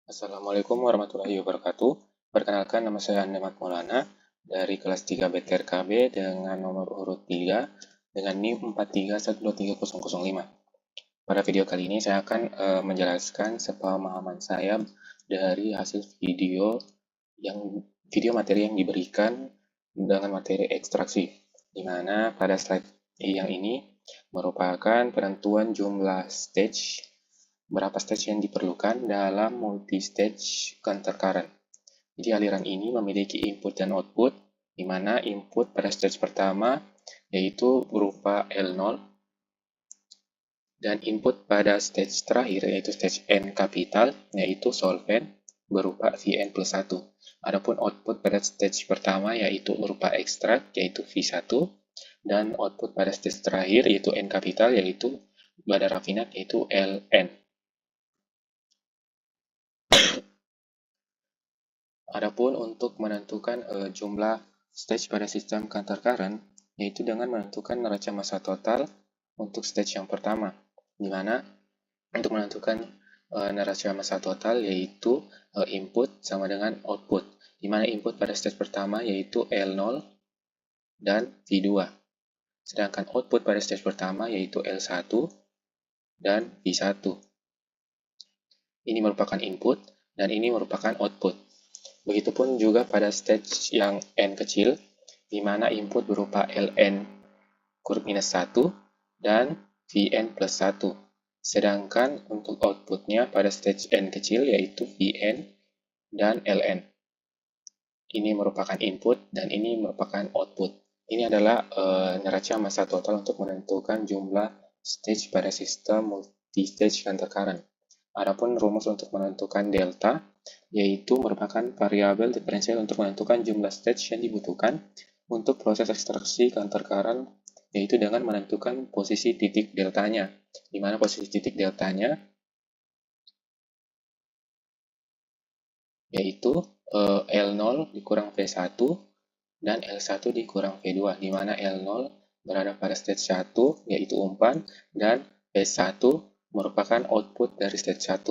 Assalamualaikum warahmatullahi wabarakatuh. Perkenalkan, nama saya Andemat Maulana dari kelas 3 BTRKB dengan nomor urut 3 dengan NIM 431230005. Pada video kali ini saya akan menjelaskan sepemahaman saya dari hasil video materi yang diberikan dengan materi ekstraksi, di mana pada slide yang ini merupakan penentuan jumlah stage, berapa stage yang diperlukan dalam multi-stage counter current. Jadi aliran ini memiliki input dan output, di mana input pada stage pertama yaitu berupa L0, dan input pada stage terakhir yaitu stage N kapital yaitu solvent berupa Vn plus 1. Adapun output pada stage pertama yaitu berupa ekstrak yaitu V1, dan output pada stage terakhir yaitu N kapital yaitu badan rafinat yaitu Ln. Adapun untuk menentukan jumlah stage pada sistem counter current, yaitu dengan menentukan neraca massa total untuk stage yang pertama, di mana untuk menentukan neraca massa total yaitu input sama dengan output, di mana input pada stage pertama yaitu L0 dan V2, sedangkan output pada stage pertama yaitu L1 dan V1. Ini merupakan input dan ini merupakan output. Begitupun juga pada stage yang N kecil, di mana input berupa Ln kurang minus 1 dan Vn plus 1. Sedangkan untuk outputnya pada stage N kecil yaitu Vn dan Ln. Ini merupakan input dan ini merupakan output. Ini adalah neraca massa total untuk menentukan jumlah stage pada sistem multi-stage counter current. Adapun rumus untuk menentukan delta, yaitu merupakan variabel diferensial untuk menentukan jumlah stage yang dibutuhkan untuk proses ekstraksi counter current, yaitu dengan menentukan posisi titik deltanya, di mana posisi titik deltanya yaitu L0 dikurang V1 dan L1 dikurang V2, di mana L0 berada pada stage 1 yaitu umpan dan V1 merupakan output dari stage 1.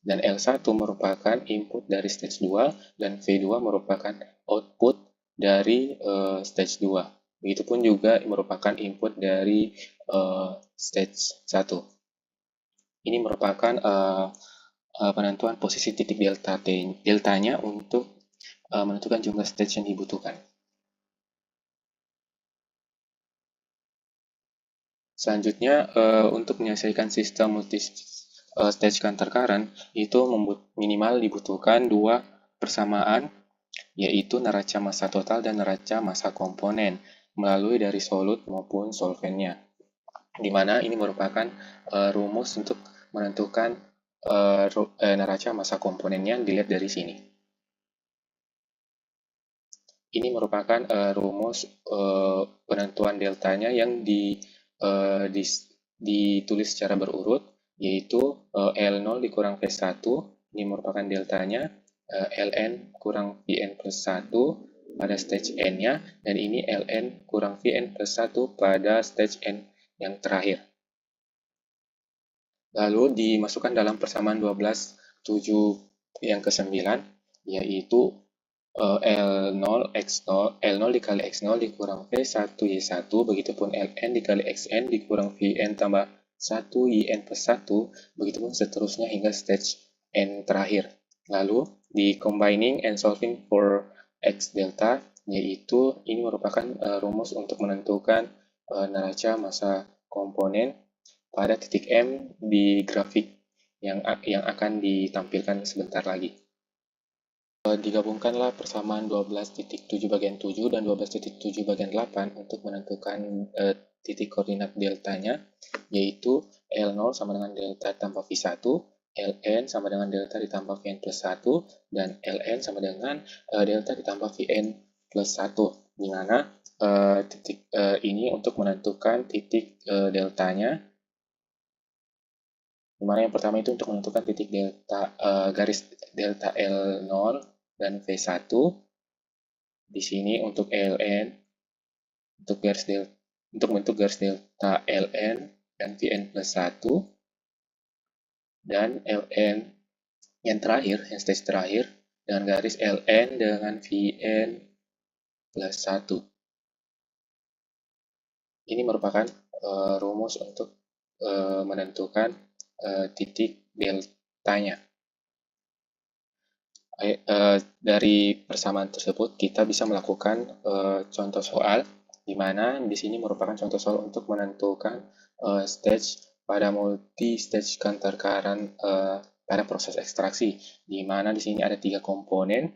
Dan L1 merupakan input dari stage 2 dan V2 merupakan output dari stage 2. Begitupun juga merupakan input dari stage 1. Ini merupakan penentuan posisi titik deltanya untuk menentukan jumlah stage yang dibutuhkan. Selanjutnya, untuk menyelesaikan sistem multi-stage counter current, itu minimal dibutuhkan dua persamaan, yaitu neraca massa total dan neraca massa komponen, melalui dari solut maupun solventnya. Di mana ini merupakan rumus untuk menentukan neraca massa komponennya dilihat dari sini. Ini merupakan rumus penentuan deltanya yang ditulis secara berurut, yaitu L0 dikurang V1, ini merupakan deltanya, Ln kurang Vn plus 1 pada stage N-nya, dan ini Ln kurang Vn plus 1 pada stage N yang terakhir. Lalu dimasukkan dalam persamaan 12/7 yang ke-9, yaitu L0 dikali X0 dikurang V1 Y1, begitupun Ln dikali Xn dikurang Vn tambah 1 Yn plus 1, begitupun seterusnya hingga stage N terakhir. Lalu di combining and solving for X delta, yaitu ini merupakan rumus untuk menentukan neraca massa komponen pada titik M di grafik yang akan ditampilkan sebentar lagi. Digabungkanlah persamaan 12.7 bagian 7 dan 12.7 bagian 8 untuk menentukan titik koordinat deltanya, yaitu L0 sama dengan delta ditambah V1, Ln sama dengan delta ditambah Vn plus 1, dan Ln sama dengan delta ditambah Vn plus 1, di mana titik ini untuk menentukan titik deltanya, di mana yang pertama itu untuk menentukan titik delta garis delta L0 dan V1. Di sini untuk Ln, untuk bentuk garis delta Ln dan Vn plus 1, dan Ln yang terakhir, yang stage terakhir, dengan garis ln dengan Vn plus 1. Ini merupakan rumus untuk menentukan titik deltanya. Dari persamaan tersebut, kita bisa melakukan contoh soal, di mana di sini merupakan contoh soal untuk menentukan stage pada multi-stage counter current pada proses ekstraksi, di mana di sini ada 3 komponen,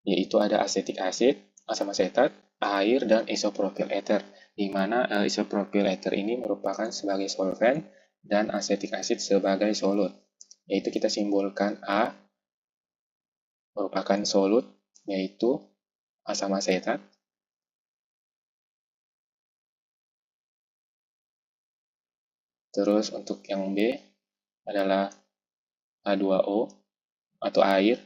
yaitu ada asetik asid, asam asetat, air, dan isopropyl ether, di mana isopropyl ether ini merupakan sebagai solvent dan asetik asid sebagai solut, yaitu kita simbolkan A merupakan solut, yaitu asam asetat, terus untuk yang B adalah H2O atau air,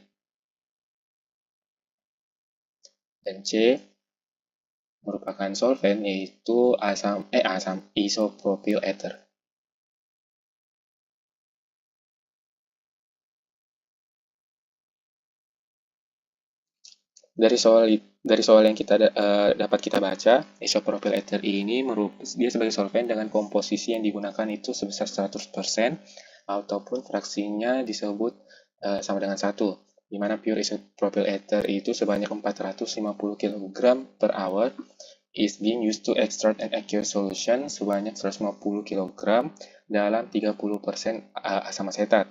dan C merupakan solvent, yaitu asam isopropyl ether. Dari soal yang dapat kita baca, isopropyl ether ini dia sebagai solvent dengan komposisi yang digunakan itu sebesar 100% ataupun fraksinya disebut sama dengan 1, di mana pure isopropyl ether itu sebanyak 450 kg per hour is being used to extract an aqueous solution sebanyak 150 kg dalam 30% asam asetat.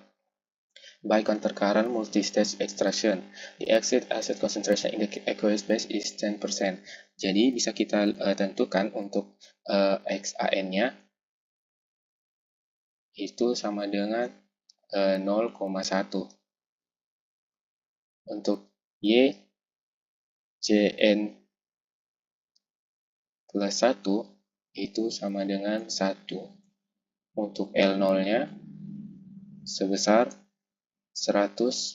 By concurrent multi-stage extraction, the exit acid concentration in the aqueous phase is 10%. Jadi bisa kita tentukan untuk XAN-nya itu sama dengan 0,1. Untuk Y, Cn plus 1 itu sama dengan 1. Untuk L0-nya sebesar 150,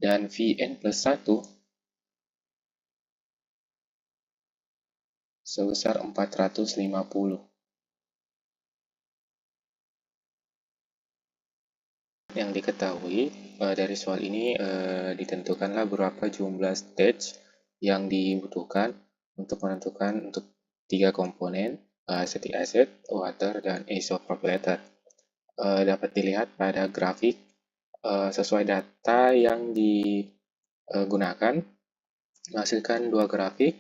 dan Vn plus 1 sebesar 450. Yang diketahui dari soal ini ditentukanlah berapa jumlah stage yang dibutuhkan untuk menentukan untuk 3 komponen, acetic acid, water, dan isopropyl ether. Dapat dilihat pada grafik sesuai data yang digunakan, menghasilkan 2 grafik.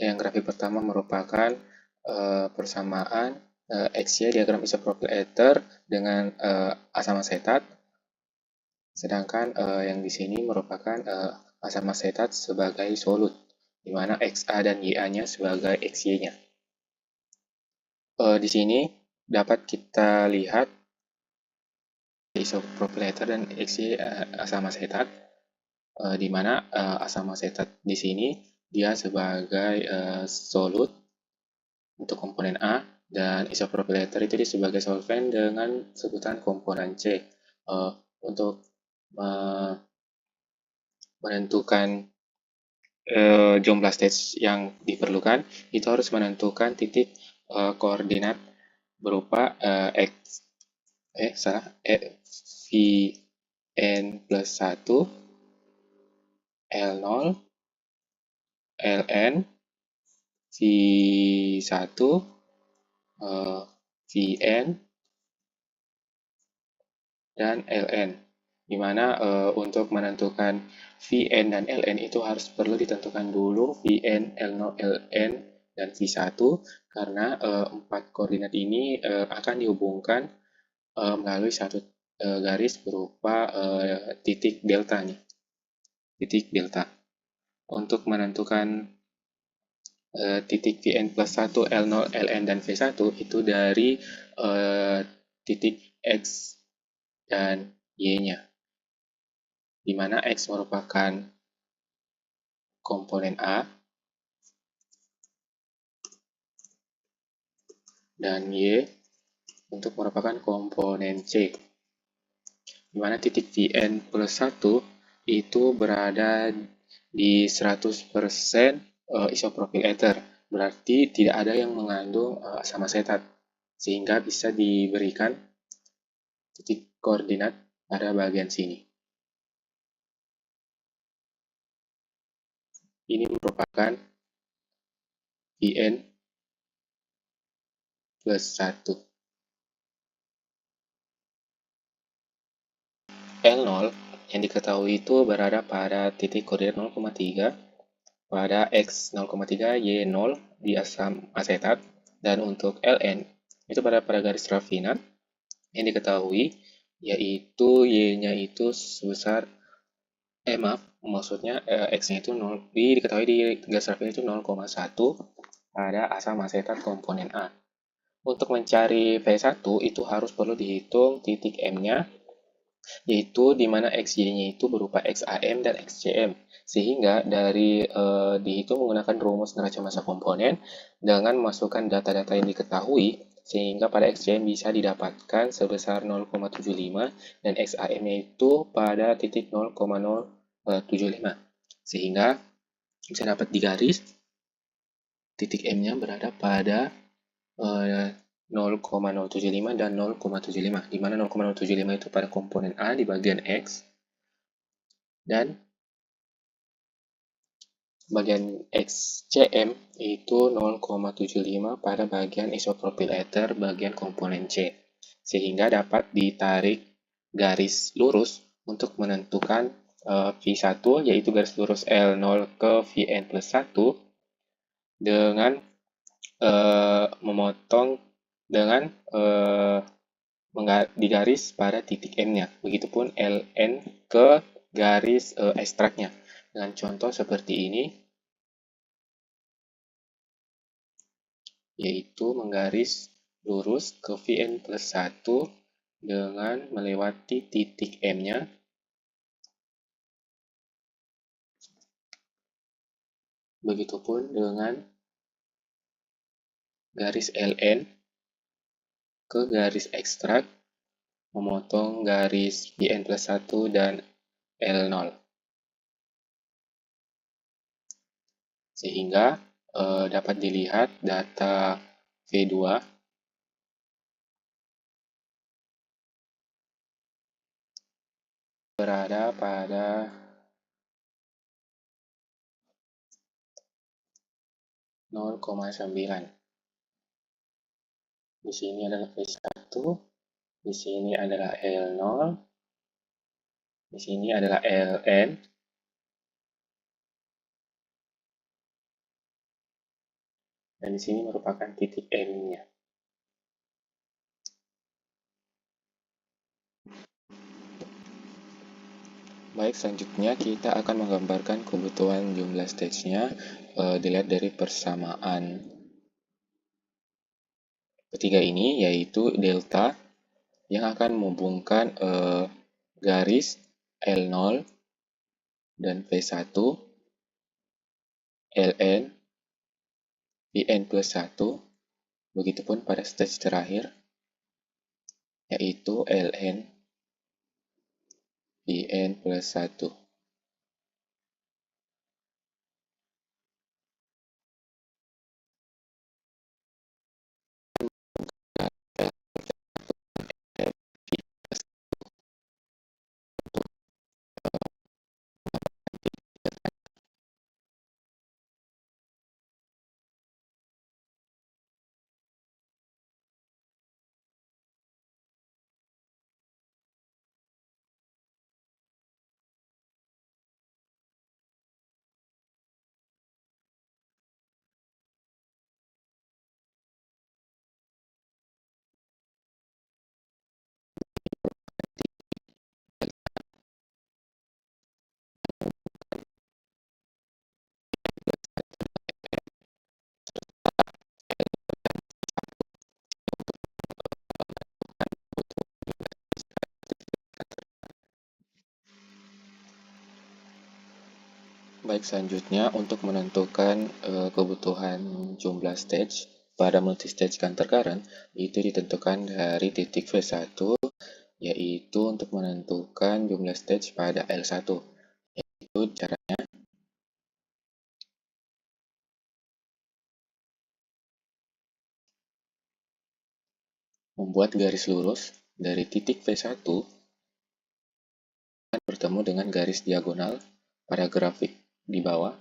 Yang grafik pertama merupakan persamaan XY diagram isopropyl ether dengan asam asetat, sedangkan yang di sini merupakan asam asetat sebagai solut, di mana XA dan YA-nya sebagai XY-nya. Di sini dapat kita lihat isopropyl ether dan XY asam asetat, di mana asam asetat di sini dia sebagai solut untuk komponen A, dan isopropyl ether itu sebagai solvent dengan sebutan komponen C. Untuk menentukan jumlah stage yang diperlukan, itu harus menentukan titik koordinat berupa Vn plus 1, L0, Ln, V1, Vn, dan Ln, di mana untuk menentukan Vn dan Ln itu harus perlu ditentukan dulu Vn, L0, Ln, dan V1, karena 4 koordinat ini akan dihubungkan melalui satu garis berupa titik deltanya. Titik delta. Untuk menentukan titik Vn plus 1, L0, Ln, dan V1 itu dari titik X dan Y-nya, di mana X merupakan komponen A dan Y untuk merupakan komponen C, di mana titik Vn plus 1 itu berada di 100% isopropyl ether, berarti tidak ada yang mengandung asam asetat. sehingga bisa diberikan titik koordinat pada bagian sini. Ini merupakan Vn plus 1. L0 yang diketahui itu berada pada titik koordinat 0,3 pada X 0,3 Y0 di asam asetat, dan untuk Ln itu pada garis rafinat yang diketahui yaitu Y-nya itu sebesar maksudnya X-nya itu 0, diketahui di garis rafinat itu 0,1 pada asam asetat komponen A. Untuk mencari V1 itu harus perlu dihitung titik M-nya, yaitu di mana XY-nya itu berupa XAM dan XCM. Sehingga dari dihitung menggunakan rumus neraca massa komponen dengan memasukkan data-data yang diketahui, sehingga pada XCM bisa didapatkan sebesar 0,75 dan XAM-nya itu pada titik 0,075. Sehingga bisa dapat digaris titik M-nya berada pada 0,075 dan 0,75, di mana 0,075 itu pada komponen A di bagian X, dan bagian XCM itu 0,75 pada bagian isopropyl ether bagian komponen C, sehingga dapat ditarik garis lurus untuk menentukan V1, yaitu garis lurus L0 ke Vn plus 1 dengan memotong dengan digaris pada titik M-nya. Begitupun Ln ke garis ekstraknya. Dengan contoh seperti ini, yaitu menggaris lurus ke Vn plus 1 dengan melewati titik M-nya. Begitupun dengan garis Ln ke garis ekstrak, memotong garis Vn plus 1 dan L0. Sehingga dapat dilihat data V2 berada pada 0,9. Di sini adalah V1, di sini adalah L0, di sini adalah Ln, dan di sini merupakan titik M-nya. Baik, selanjutnya kita akan menggambarkan kebutuhan jumlah stage-nya dilihat dari persamaan ketiga ini, yaitu delta yang akan menghubungkan garis L0 dan V1, Ln, Vn plus 1, begitupun pada stage terakhir, yaitu Ln, Vn plus 1. Baik, selanjutnya untuk menentukan kebutuhan jumlah stage pada multistage counter current, itu ditentukan dari titik V1, yaitu untuk menentukan jumlah stage pada L1. Yaitu caranya membuat garis lurus dari titik V1 dan bertemu dengan garis diagonal pada grafik di bawah.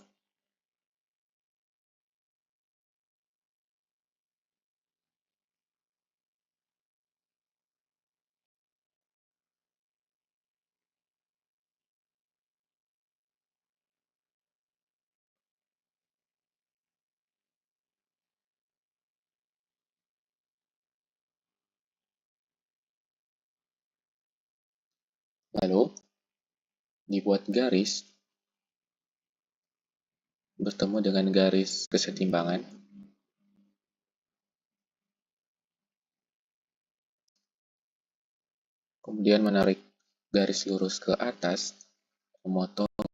Lalu, dibuat garis bertemu dengan garis kesetimbangan. Kemudian menarik garis lurus ke atas, memotong